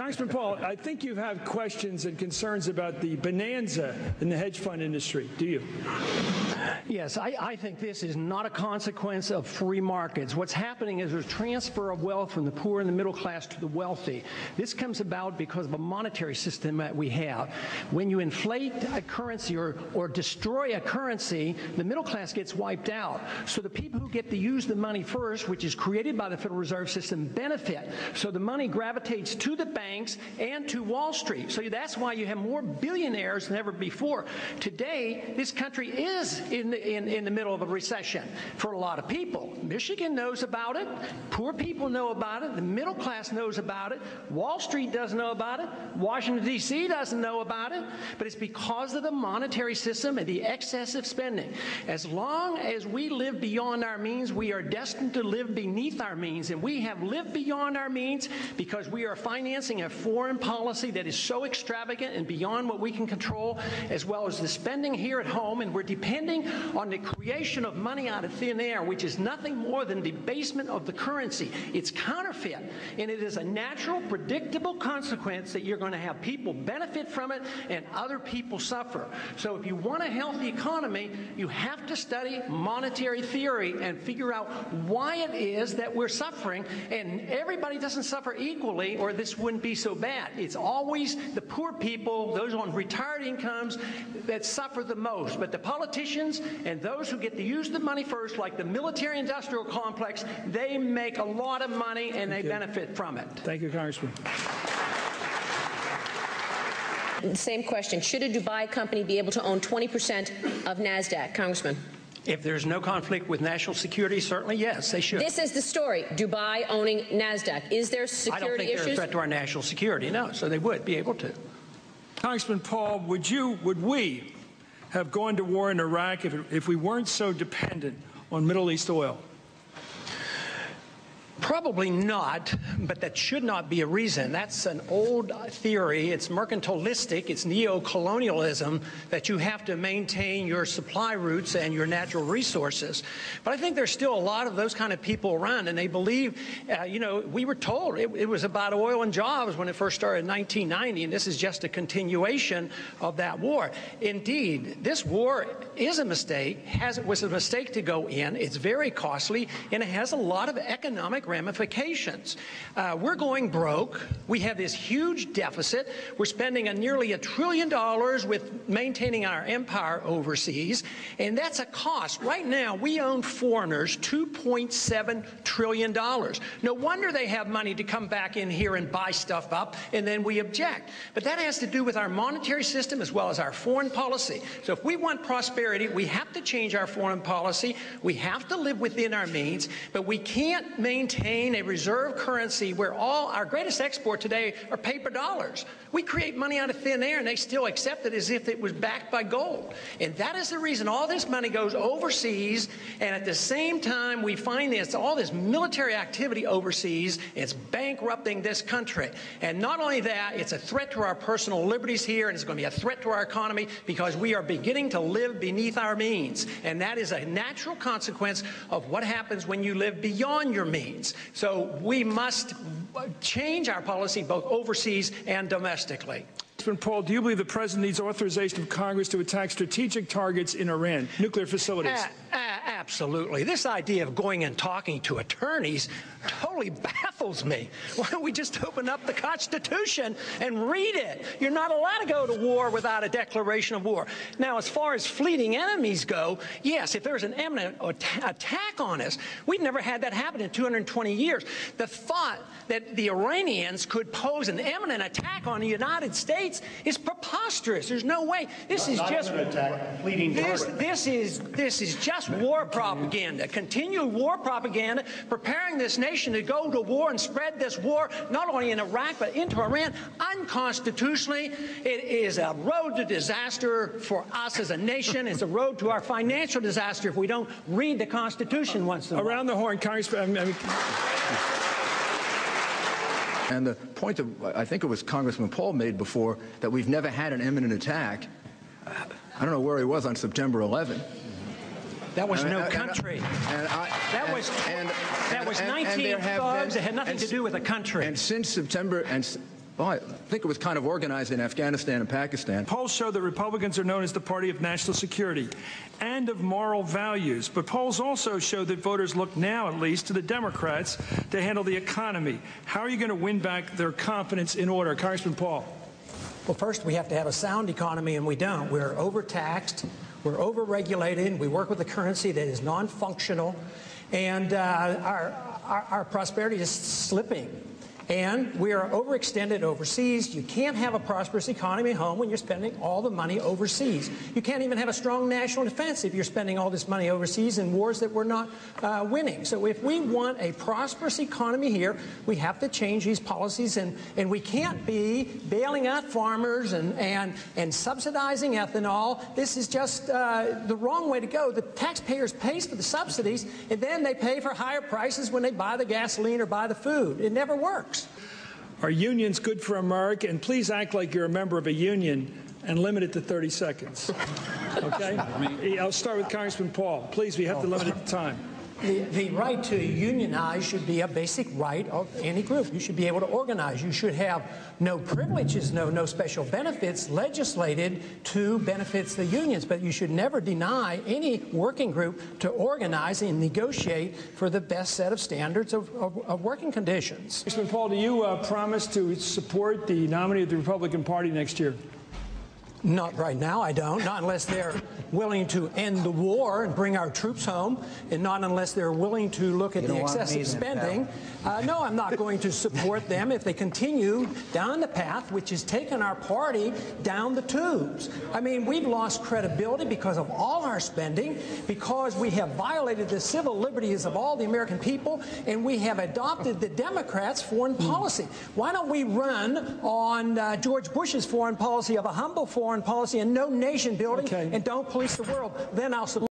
Congressman Paul, I think you have questions and concerns about the bonanza in the hedge fund industry. Do you? Yes, I think this is not a consequence of free markets. What's happening is there's transfer of wealth from the poor and the middle class to the wealthy. This comes about because of a monetary system that we have. When you inflate a currency or destroy a currency, the middle class gets wiped out. So the people who get to use the money first, which is created by the Federal Reserve System, benefit. So the money gravitates to the banks and to Wall Street. So that's why you have more billionaires than ever before. Today, this country is in the middle of a recession for a lot of people. Michigan knows about it. Poor people know about it. The middle class knows about it. Wall Street doesn't know about it. Washington, D.C. doesn't know about it. But it's because of the monetary system and the excessive spending. As long as we live beyond our means, we are destined to live beneath our means. And we have lived beyond our means because we are financing a foreign policy that is so extravagant and beyond what we can control, as well as the spending here at home. And we're depending on the creation of money out of thin air, which is nothing more than debasement of the currency. It's counterfeit, and it is a natural, predictable consequence that you're going to have people benefit from it and other people suffer. So if you want a healthy economy, you have to study monetary theory and figure out why it is that we're suffering. And everybody doesn't suffer equally, or this wouldn't be so bad. It's always the poor people, those on retired incomes, that suffer the most. But the politicians and those who get to use the money first, like the military-industrial complex, they make a lot of money and they benefit from it. Thank you, Congressman. Same question. Should a Dubai company be able to own 20% of NASDAQ? Congressman. If there's no conflict with national security, certainly yes, they should. This is the story. Dubai owning NASDAQ. Is there security issues? I don't think they're a threat to our national security, no. So they would be able to. Congressman Paul, would we have gone to war in Iraq if we weren't so dependent on Middle East oil? Probably not, but that should not be a reason. That's an old theory. It's mercantilistic. It's neo-colonialism that you have to maintain your supply routes and your natural resources. But I think there's still a lot of those kind of people around, and they believe, we were told it was about oil and jobs when it first started in 1990, and this is just a continuation of that war. Indeed, this war is a mistake. It was a mistake to go in. It's very costly, and it has a lot of economic ramifications. We're going broke. We have this huge deficit. We're spending nearly $1 trillion with maintaining our empire overseas, and that's a cost. Right now, we own foreigners $2.7 trillion. No wonder they have money to come back in here and buy stuff up, and then we object. But that has to do with our monetary system as well as our foreign policy. So if we want prosperity, we have to change our foreign policy. We have to live within our means, but we can't maintain a reserve currency where all our greatest export today are paper dollars. We create money out of thin air, and they still accept it as if it was backed by gold. And that is the reason all this money goes overseas, and at the same time we finance all this military activity overseas. It's bankrupting this country. And not only that, it's a threat to our personal liberties here, and it's going to be a threat to our economy because we are beginning to live beneath our means. And that is a natural consequence of what happens when you live beyond your means. So we must change our policy both overseas and domestically. Congressman Paul, do you believe the President needs authorization of Congress to attack strategic targets in Iran, nuclear facilities? Absolutely. This idea of going and talking to attorneys totally baffles me. Why don't we just open up the Constitution and read it? You're not allowed to go to war without a declaration of war. Now, as far as fleeting enemies go, yes, if there's an imminent attack on us, we've never had that happen in 220 years. The thought that the Iranians could pose an imminent attack on the United States is preposterous. There's no way. This is just this is just war propaganda, continued war propaganda, preparing this nation to go to war and spread this war not only in Iraq but into Iran unconstitutionally. It is a road to disaster for us as a nation. It's a road to our financial disaster if we don't read the Constitution once in a while. Around the horn, Congressman. And the point that I think it was Congressman Paul made before, that we've never had an imminent attack. I don't know where he was on September 11th. That was no country. That was 19 thugs. It had nothing to do with a country. And since September, Well, I think it was kind of organized in Afghanistan and Pakistan. Polls show that Republicans are known as the party of national security and of moral values. But polls also show that voters look now, at least, to the Democrats to handle the economy. How are you going to win back their confidence in order? Congressman Paul. Well, first, we have to have a sound economy, and we don't. We're overtaxed. We're overregulated. We work with a currency that is non-functional. And our prosperity is slipping. And we are overextended overseas. You can't have a prosperous economy at home when you're spending all the money overseas. You can't even have a strong national defense if you're spending all this money overseas in wars that we're not winning. So if we want a prosperous economy here, we have to change these policies, and we can't be bailing out farmers and subsidizing ethanol. This is just the wrong way to go. The taxpayers pay for the subsidies, and then they pay for higher prices when they buy the gasoline or buy the food. It never works. Are unions good for America? And please act like you're a member of a union and limit it to 30 seconds. Okay? I'll start with Congressman Paul. Please, we have to limit it to time. The right to unionize should be a basic right of any group. You should be able to organize. You should have no privileges, no special benefits legislated to benefits the unions. But you should never deny any working group to organize and negotiate for the best set of standards of working conditions. Congressman Paul, do you promise to support the nominee of the Republican Party next year? Not right now, I don't. Not unless they're willing to end the war and bring our troops home, and not unless they're willing to look at the excessive spending. No, I'm not going to support them if they continue down the path which has taken our party down the tubes. I mean, we've lost credibility because of all our spending, because we have violated the civil liberties of all the American people, and we have adopted the Democrats' foreign policy. Why don't we run on George Bush's foreign policy of a humble foreign policy and no nation building, and don't police the world? Then I'll support